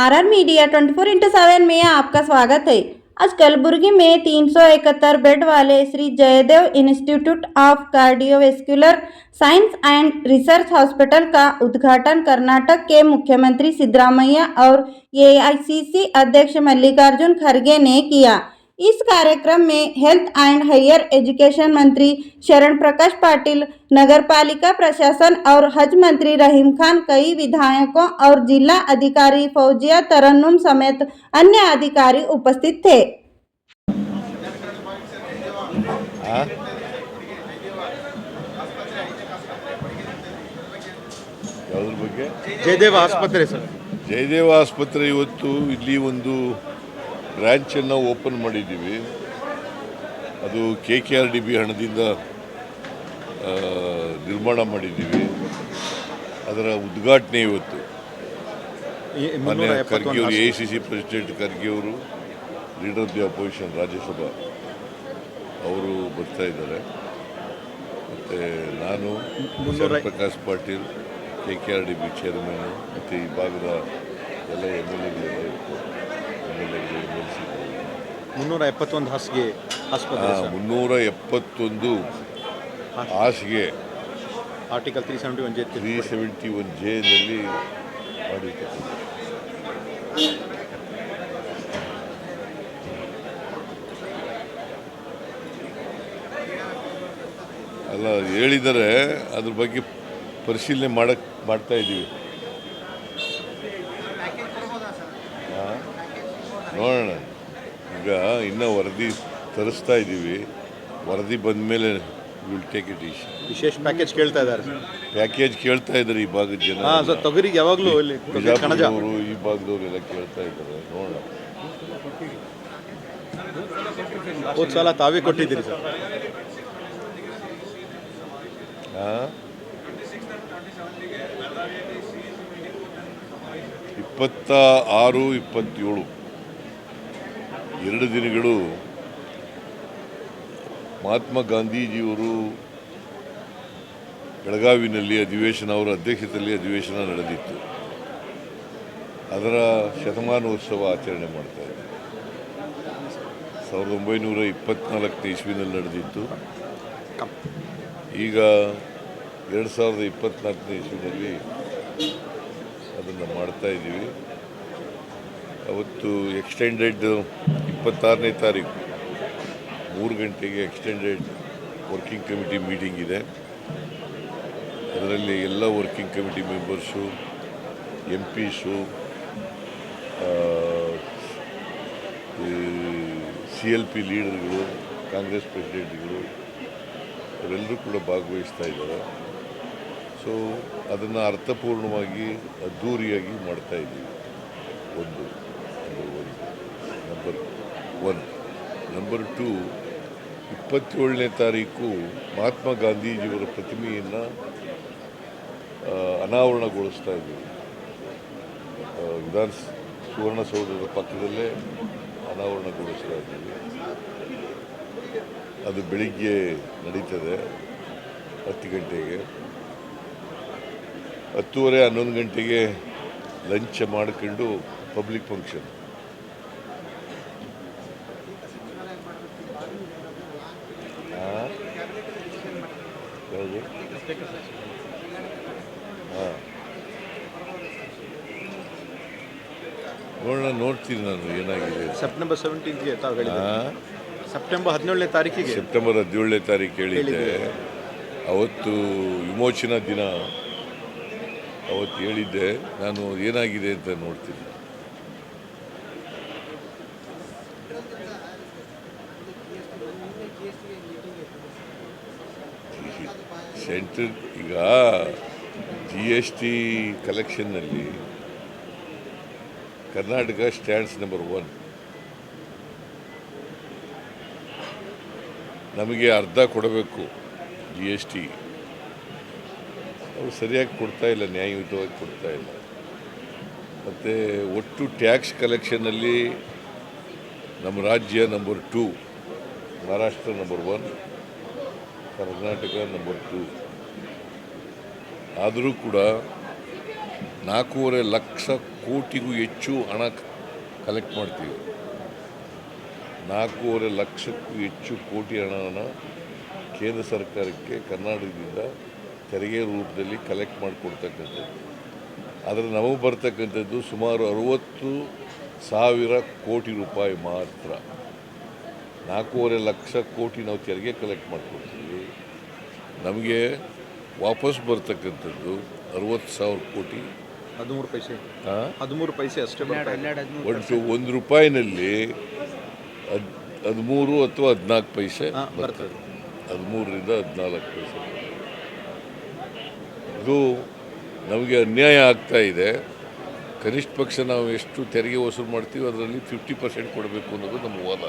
RR media 24/7 में आपका स्वागत है। आज कलबुर्गी में 371 बेड वाले Shri Jayadeva institute of cardiovascular science and research hospital का उद्घाटन कर्नाटक के मुख्यमंत्री सिद्धरामैया और एआईसीसी अध्यक्ष मल्लिकार्जुन खड़गे ने किया। इस कार्यक्रम में हेल्थ एंड हायर एजुकेशन मंत्री शरण प्रकाश पाटिल, नगरपालिका प्रशासन और हज मंत्री रहीम खान, कई विधायकों और जिला अधिकारी फौजिया तरन्नुम समेत अन्य अधिकारी उपस्थित थे। ಯಾವುದ್ರ ಬಗ್ಗೆ? ಜಯದೇವ ಆಸ್ಪತ್ರೆ ಸರ್. ಜಯದೇವ ಆಸ್ಪತ್ರೆ ಇವತ್ತು ಇಲ್ಲಿ ಒಂದು ಬ್ರಾಂಚನ್ನು ಓಪನ್ ಮಾಡಿದ್ದೀವಿ. ಅದು KKRDB ಹಣದಿಂದ ನಿರ್ಮಾಣ ಮಾಡಿದ್ದೀವಿ. ಅದರ ಉದ್ಘಾಟನೆ ಇವತ್ತು ಮೊನ್ನೆ ಖರ್ಗೆ ಅವರು, AICC ಪ್ರೆಸಿಡೆಂಟ್ ಖರ್ಗೆ ಅವರು, leader of the opposition Rajya Sabha ಅವರು ಬರ್ತಾ ಇದ್ದಾರೆ. ಮತ್ತು ನಾನು ಪ್ರಕಾಶ್ ಪಾಟೀಲ್, KKRDB ಚೇರ್ಮನ್, ಮತ್ತು ಈ ಭಾಗದ ಎಲ್ಲ MLAಗಳೆಲ್ಲ ಇರ್ತಾರೆ. MLC 371 ಹಾಸಿಗೆ ಆಸ್ಪತ್ರೆ. 371 ಹಾಸಿಗೆ ಆರ್ಟಿಕಲ್ 371Jನಲ್ಲಿ ಮಾಡಿರ್ತಕ್ಕಂಥ. ಅಲ್ಲ ಹೇಳಿದರೆ ಅದ್ರ ಬಗ್ಗೆ ಪರಿಶೀಲನೆ ಮಾಡ್ತಾ ಇದ್ದೀವಿ. ನೋಡೋಣ, ಈಗ ಇನ್ನೂ ವರದಿ ತರಿಸ್ತಾ ಇದ್ದೀವಿ. ವರದಿ ಬಂದ ಮೇಲೆ ವಿಲ್ ಟೇಕ್ ಇಟ್ ಈಶ್. ವಿಶೇಷ ಪ್ಯಾಕೇಜ್ ಕೇಳ್ತಾ ಇದ್ದಾರೆ. ಪ್ಯಾಕೇಜ್ ಕೇಳ್ತಾ ಇದ್ದಾರೆ ಈ ಭಾಗದ ಜನ. ತೊಗರಿಗೆ ಯಾವಾಗಲೂ ಬಿಜಾಪುರದವರು, ಈ ಭಾಗದವರೆಲ್ಲ ಕೇಳ್ತಾ ಇದ್ದಾರೆ. ನೋಡೋಣ. ಹೋದ ಸಲ ತಾವೇ ಕೊಟ್ಟಿದ್ದೀರಿ ಸರ್. 26, 27 2 ದಿನಗಳು ಮಹಾತ್ಮ ಗಾಂಧೀಜಿಯವರು ಬೆಳಗಾವಿನಲ್ಲಿ ಅಧಿವೇಶನ, ಅವರ ಅಧ್ಯಕ್ಷತೆಯಲ್ಲಿ ಅಧಿವೇಶನ ನಡೆದಿತ್ತು. ಅದರ ಶತಮಾನೋತ್ಸವ ಆಚರಣೆ ಮಾಡ್ತಾ ಇದ್ದಾರೆ. 1924 ಇಸ್ವಿನಲ್ಲಿ ನಡೆದಿತ್ತು. ಈಗ 2024 ಇಸ್ವಿನಲ್ಲಿ ಅದನ್ನು ಮಾಡ್ತಾ ಇದ್ದೀವಿ. ಅವತ್ತು ಎಕ್ಸ್ಟೆಂಡೆಡ್ 26ನೇ ತಾರೀಕು 3 ಗಂಟೆಗೆ ಎಕ್ಸ್ಟೆಂಡೆಡ್ ವರ್ಕಿಂಗ್ ಕಮಿಟಿ ಮೀಟಿಂಗ್ ಇದೆ. ಅದರಲ್ಲಿ ಎಲ್ಲ ವರ್ಕಿಂಗ್ ಕಮಿಟಿ ಮೆಂಬರ್ಸು, MPಸು, CLP ಲೀಡರ್ಗಳು, ಕಾಂಗ್ರೆಸ್ ಪ್ರೆಸಿಡೆಂಟ್ಗಳು ಅವರೆಲ್ಲರೂ ಕೂಡ ಭಾಗವಹಿಸ್ತಾ ಇದ್ದಾರೆ. ಸೊ ಅದನ್ನು ಅರ್ಥಪೂರ್ಣವಾಗಿ, ಅದ್ಧೂರಿಯಾಗಿ ಮಾಡ್ತಾ ಇದ್ದೀವಿ. ನಂಬರ್ 1. ನಂಬರ್ 2, 27ನೇ ತಾರೀಕು ಮಹಾತ್ಮ ಗಾಂಧೀಜಿಯವರ ಪ್ರತಿಮೆಯನ್ನು ಅನಾವರಣಗೊಳಿಸ್ತಾ ಇದ್ದೀವಿ. ಸುವರ್ಣಸೌಧದ ಪಕ್ಕದಲ್ಲೇ ಅನಾವರಣಗೊಳಿಸ್ತಾ ಇದ್ದೀವಿ. ಅದು ಬೆಳಿಗ್ಗೆ ನಡೀತದೆ 10 ಗಂಟೆಗೆ. 10:30, 11 ಗಂಟೆಗೆ ಲಂಚ್ ಮಾಡ್ಕೊಂಡು ಪಬ್ಲಿಕ್ ಫಂಕ್ಷನ್. ಯಾವುದು? ನೋಡೋಣ, ನೋಡ್ತೀನಿ ನಾನು ಏನಾಗಿದೆ. ಸೆಪ್ಟೆಂಬರ್ 17ಗೆ ಸೆಪ್ಟೆಂಬರ್ 17ನೇ ತಾರೀಕಿಗೆ ಸೆಪ್ಟೆಂಬರ್ 17ನೇ ತಾರೀಕು ಹೇಳಿದ್ದೆ. ಅವತ್ತು ವಿಮೋಚನಾ ದಿನ, ಅವತ್ತು ಹೇಳಿದ್ದೆ. ನಾನು ಏನಾಗಿದೆ ಅಂತ ನೋಡ್ತೀನಿ. ಸೆಂಟ್ರಲ್ ಈಗ GST ಕಲೆಕ್ಷನ್ನಲ್ಲಿ ಕರ್ನಾಟಕ ಸ್ಟ್ಯಾಂಡ್ಸ್ ನಂಬರ್ 1. ನಮಗೆ ಅರ್ಧ ಕೊಡಬೇಕು GST. ಅವರು ಸರಿಯಾಗಿ ಕೊಡ್ತಾ ಇಲ್ಲ, ನ್ಯಾಯಯುತವಾಗಿ ಕೊಡ್ತಾ ಇಲ್ಲ. ಮತ್ತು ಒಟ್ಟು ಟ್ಯಾಕ್ಸ್ ಕಲೆಕ್ಷನ್ನಲ್ಲಿ ನಮ್ಮ ರಾಜ್ಯ number 2, Maharashtra number 1, Karnataka number 2. ಆದರೂ ಕೂಡ 4.5 ಲಕ್ಷ ಕೋಟಿಗೂ ಹೆಚ್ಚು ಹಣ ಕಲೆಕ್ಟ್ ಮಾಡ್ತೀವಿ. 4.5 ಲಕ್ಷಕ್ಕೂ ಹೆಚ್ಚು ಕೋಟಿ ಹಣವನ್ನು ಕೇಂದ್ರ ಸರ್ಕಾರಕ್ಕೆ ಕರ್ನಾಟಕದಿಂದ ತೆರಿಗೆ ರೂಪದಲ್ಲಿ ಕಲೆಕ್ಟ್ ಮಾಡಿಕೊಡ್ತಕ್ಕಂಥದ್ದು. ಆದರೆ ನಮಗೆ ಬರ್ತಕ್ಕಂಥದ್ದು ಸುಮಾರು 60,000 ಕೋಟಿ ರೂಪಾಯಿ ಮಾತ್ರ. 4.5 ಲಕ್ಷ ಕೋಟಿ ನಾವು ತೆರಿಗೆ ಕಲೆಕ್ಟ್ ಮಾಡ್ಕೊಡ್ತೀವಿ. ನಮಗೆ ವಾಪಸ್ ಬರ್ತಕ್ಕಂಥದ್ದು 60,000 ಕೋಟಿ. 13 ಪೈಸೆ 13 ಪೈಸೆ ಅಷ್ಟೇ ಬರ್ತಾ ಇದೆ. ಒಟ್ಟು ₹1 13 ಅಥವಾ 14 ಪೈಸೆ ಬರ್ತದೆ. 13ರಿಂದ 14 ಪೈಸೆ. ಇದು ನಮಗೆ ಅನ್ಯಾಯ ಆಗ್ತಾ ಇದೆ. ಕನಿಷ್ಠ ಪಕ್ಷ ನಾವು ಎಷ್ಟು ತೆರಿಗೆ ವಸೂಲು ಮಾಡ್ತೀವಿ ಅದರಲ್ಲಿ 50% ಕೊಡಬೇಕು ಅನ್ನೋದು ನಮ್ಮ ವಾದ.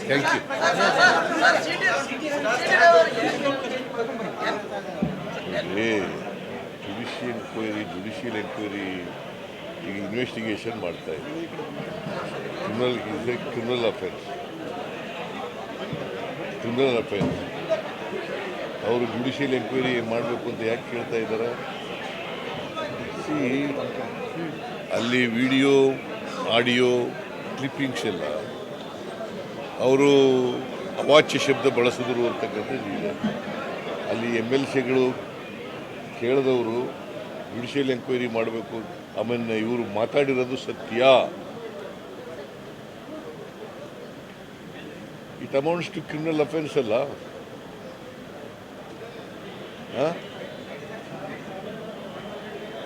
Thank you. ಜುಡಿಷಿಯಲ್ ಎಂಕ್ವೈರಿ ಈಗ ಇನ್ವೆಸ್ಟಿಗೇಷನ್ ಮಾಡ್ತಾ ಇದ್ದೀವಿ. ಕ್ರಿಮಿನಲ್ ಅಫೆನ್ಸ್ ಅವರು ಜುಡಿಷಿಯಲ್ ಎಂಕ್ವೈರಿ ಮಾಡಬೇಕು ಅಂತ ಯಾಕೆ ಕೇಳ್ತಾ ಇದ್ದಾರೆ? ಅಲ್ಲಿ ವಿಡಿಯೋ ಆಡಿಯೋ ಕ್ಲಿಪ್ಪಿಂಗ್ಸ್ ಎಲ್ಲ ಅವರು ಅವಾಚ್ಯ ಶಬ್ದ ಬಳಸಿದ್ರು ಅಂತಕ್ಕಂಥದ್ದು ಇದೆ. ಅಲ್ಲಿ MLCಗಳು ಕೇಳಿದವರು ಜುಡಿಷಿಯಲ್ ಎಂಕ್ವೈರಿ ಮಾಡಬೇಕು. ಆಮೇಲೆ ಇವರು ಮಾತಾಡಿರೋದು ಸತ್ಯ. It amounts to criminal offence ಅಲ್ಲ.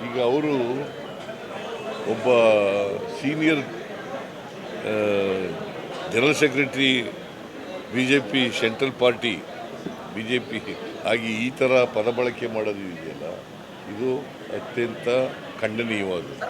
ಈಗ ಅವರು ಒಬ್ಬ senior general secretary BJP central party BJP ಆಗಿ ಈ ಥರ ಪದ ಬಳಕೆ ಮಾಡೋದು ಇದೆಯಲ್ಲ, ಇದು ಅತ್ಯಂತ ಖಂಡನೀಯವಾದದ್ದು.